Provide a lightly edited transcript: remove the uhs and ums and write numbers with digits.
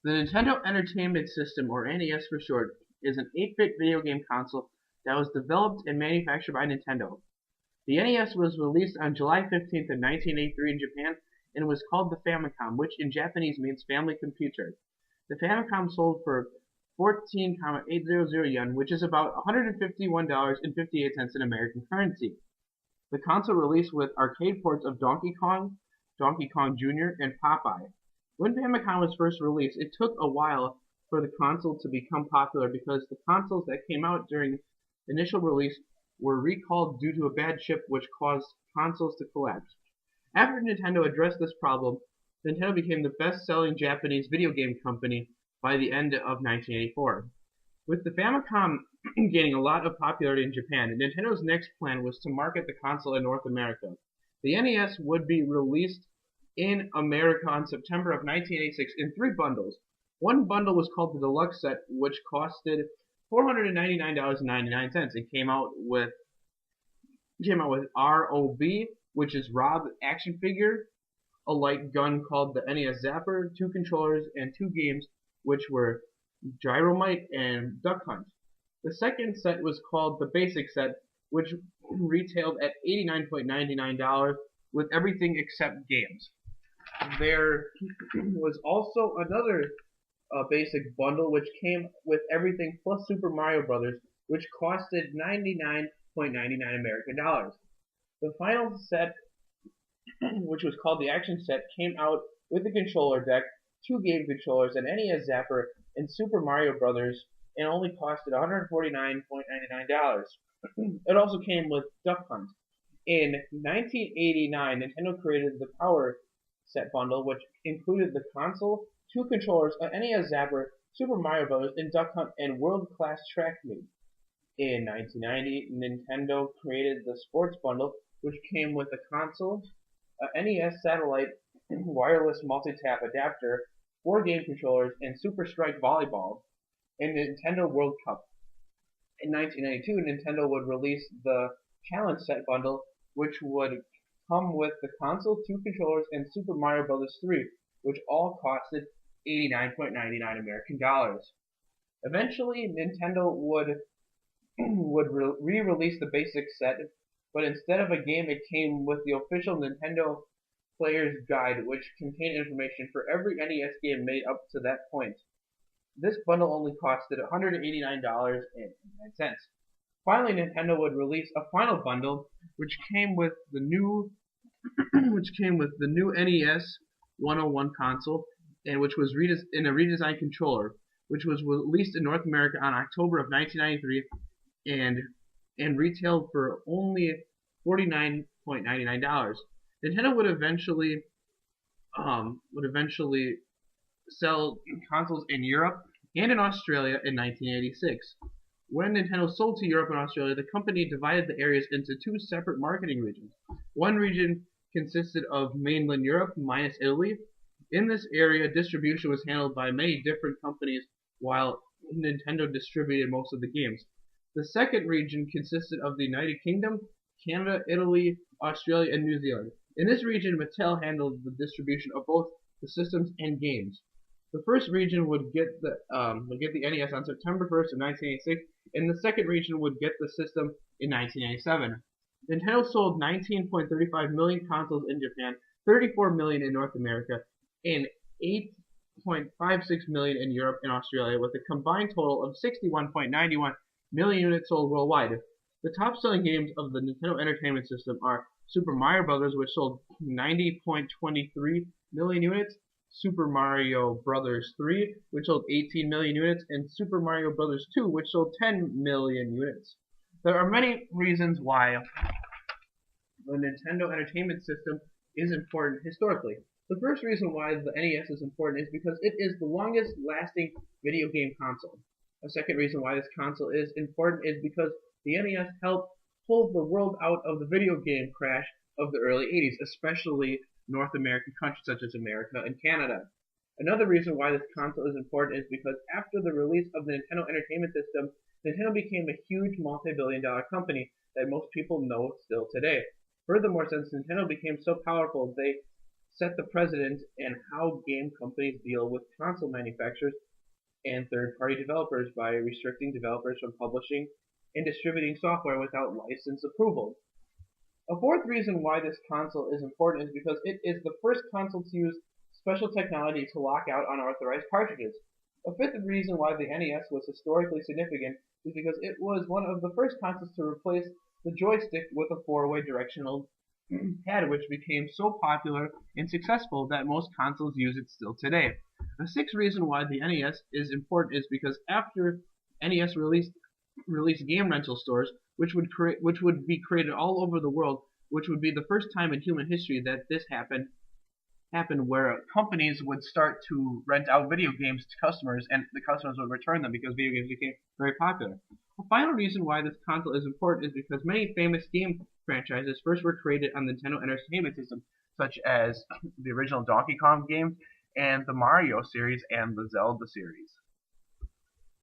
The Nintendo Entertainment System, or NES for short, is an 8-bit video game console that was developed and manufactured by Nintendo. The NES was released on July 15th of 1983 in Japan and was called the Famicom, which in Japanese means family computer. The Famicom sold for 14,800 yen, which is about $151.58 in American currency. The console released with arcade ports of Donkey Kong, Donkey Kong Jr., and Popeye. When Famicom was first released, it took a while for the console to become popular because the consoles that came out during initial release were recalled due to a bad chip which caused consoles to collapse. After Nintendo addressed this problem, Nintendo became the best-selling Japanese video game company by the end of 1984. With the Famicom gaining a lot of popularity in Japan, Nintendo's next plan was to market the console in North America. The NES would be released in America on September of 1986 in 3 bundles. One bundle was called the Deluxe Set, which costed $499.99. It came out with ROB, which is Rob action figure, a light gun called the NES Zapper, 2 controllers, and 2 games, which were Gyromite and Duck Hunt. The second set was called the Basic Set, which retailed at $89.99 with everything except games. There was also another basic bundle which came with everything plus Super Mario Brothers, which costed $99.99 American dollars. The final set, which was called the Action Set, came out with a controller deck, 2 game controllers, an NES Zapper, and Super Mario Brothers, and only costed $149.99. It also came with Duck Hunt. In 1989, Nintendo created the Power Set bundle, which included the console, 2 controllers, an NES Zapper, Super Mario Bros., and Duck Hunt, and World Class Track Meet. In 1990, Nintendo created the Sports bundle, which came with a console, a NES Satellite, wireless multi-tap adapter, 4 game controllers, and Super Strike Volleyball, and Nintendo World Cup. In 1992, Nintendo would release the Challenge Set bundle, which would come with the console, 2 controllers, and Super Mario Bros. 3, which all costed $89.99 American dollars. Eventually, Nintendo would re-release the Basic Set, but instead of a game, it came with the official Nintendo Player's Guide, which contained information for every NES game made up to that point. This bundle only costed $189.99. Finally, Nintendo would release a final bundle, which came with the new NES 101 console, and which was in a redesigned controller, which was released in North America on October of 1993, and retailed for only $49.99. Nintendo would eventually sell consoles in Europe and in Australia in 1986. When Nintendo sold to Europe and Australia, the company divided the areas into 2 separate marketing regions. One region consisted of mainland Europe minus Italy. In this area, distribution was handled by many different companies, while Nintendo distributed most of the games. The second region consisted of the United Kingdom, Canada, Italy, Australia, and New Zealand. In this region, Mattel handled the distribution of both the systems and games. The first region would get the NES on September 1st of 1986, and the second region would get the system in 1987. Nintendo sold 19.35 million consoles in Japan, 34 million in North America, and 8.56 million in Europe and Australia, with a combined total of 61.91 million units sold worldwide. The top-selling games of the Nintendo Entertainment System are Super Mario Bros., which sold 90.23 million units, Super Mario Bros. 3, which sold 18 million units, and Super Mario Bros. 2, which sold 10 million units. There are many reasons why the Nintendo Entertainment System is important historically. The first reason why the NES is important is because it is the longest lasting video game console. The second reason why this console is important is because the NES helped pull the world out of the video game crash of the early 80s, especially North American countries such as America and Canada. Another reason why this console is important is because after the release of the Nintendo Entertainment System, Nintendo became a huge multi-billion-dollar company that most people know still today. Furthermore, since Nintendo became so powerful, they set the precedent in how game companies deal with console manufacturers and third-party developers by restricting developers from publishing and distributing software without license approval. A fourth reason why this console is important is because it is the first console to use special technology to lock out unauthorized cartridges. A fifth reason why the NES was historically significant is because it was one of the first consoles to replace the joystick with a four-way directional pad, which became so popular and successful that most consoles use it still today. The sixth reason why the NES is important is because after NES released game rental stores, which would be created all over the world, which would be the first time in human history that this happened where companies would start to rent out video games to customers and the customers would return them because video games became very popular. The final reason why this console is important is because many famous game franchises first were created on the Nintendo Entertainment System, such as the original Donkey Kong games and the Mario series and the Zelda series.